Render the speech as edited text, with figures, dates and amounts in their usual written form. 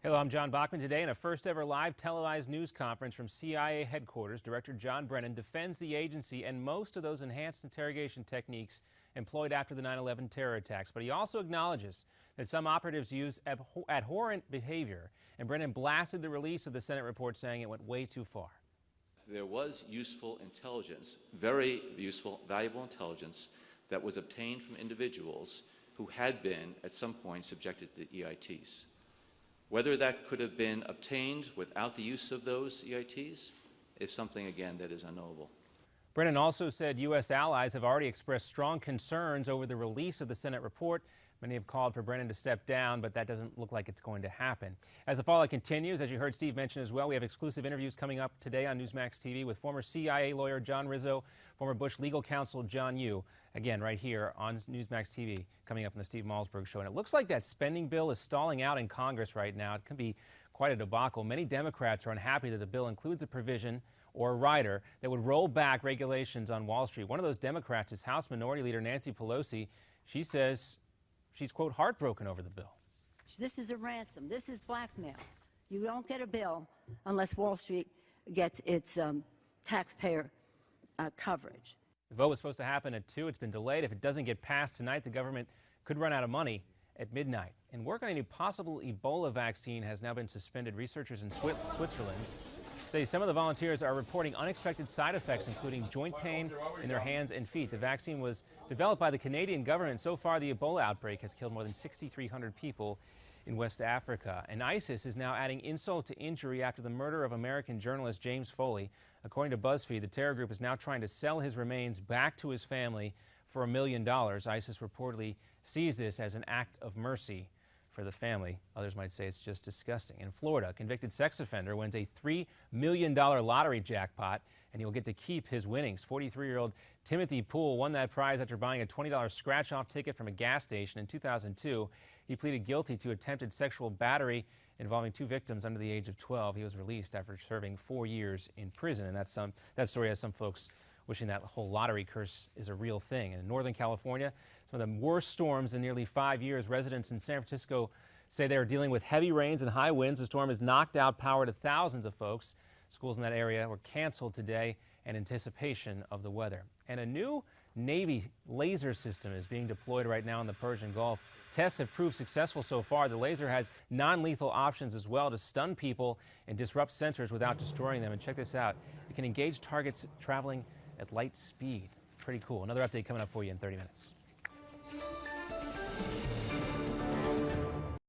Hello, I'm John Bachman. Today, in a first-ever live televised news conference from CIA headquarters, Director John Brennan defends the agency and most of those enhanced interrogation techniques employed after the 9/11 terror attacks. But he also acknowledges that some operatives use abhorrent behavior, and Brennan blasted the release of the Senate report, saying it went way too far. There was useful intelligence, very useful, valuable intelligence that was obtained from individuals who had been, at some point, subjected to EITs. Whether that could have been obtained without the use of those EITs is something, again, that is unknowable. Brennan also said U.S. allies have already expressed strong concerns over the release of the Senate report. Many have called for Brennan to step down, but that doesn't look like it's going to happen. As the fallout continues, as you heard Steve mention as well, we have exclusive interviews coming up today on Newsmax TV with former CIA lawyer John Rizzo, former Bush legal counsel John Yoo, again right here on Newsmax TV, coming up on the Steve Malzberg Show. And it looks like that spending bill is stalling out in Congress right now. It could be quite a debacle. Many Democrats are unhappy that the bill includes a provision or a rider that would roll back regulations on Wall Street. One of those Democrats is House Minority Leader Nancy Pelosi. She says she's, quote, heartbroken over the bill. This is a ransom. This is blackmail. You don't get a bill unless Wall Street gets its taxpayer coverage. The vote was supposed to happen at 2. It's been delayed. If it doesn't get passed tonight, the government could run out of money at midnight. And work on a new possible Ebola vaccine has now been suspended. Researchers in Switzerland say some of the volunteers are reporting unexpected side effects, including joint pain in their hands and feet. The vaccine was developed by the Canadian government. So far, the Ebola outbreak has killed more than 6,300 people in West Africa. And ISIS is now adding insult to injury after the murder of American journalist James Foley. According to BuzzFeed, the terror group is now trying to sell his remains back to his family for $1 million. ISIS reportedly sees this as an act of mercy for the family. Others might say it's just disgusting. In Florida, a convicted sex offender wins a $3 million lottery jackpot, and he'll get to keep his winnings. 43-year-old Timothy Poole won that prize after buying a $20 scratch-off ticket from a gas station in 2002. He pleaded guilty to attempted sexual battery involving 2 victims under the age of 12. He was released after serving 4 years in prison, and that story has some folks wishing that whole lottery curse is a real thing. And in Northern California, some of the worst storms in nearly 5 years. Residents in San Francisco say they are dealing with heavy rains and high winds. The storm has knocked out power to thousands of folks. Schools in that area were canceled today in anticipation of the weather. And a new Navy laser system is being deployed right now in the Persian Gulf. Tests have proved successful so far. The laser has non-lethal options as well to stun people and disrupt sensors without destroying them. And check this out. It can engage targets traveling at light speed. Pretty cool. Another update coming up for you in 30 minutes.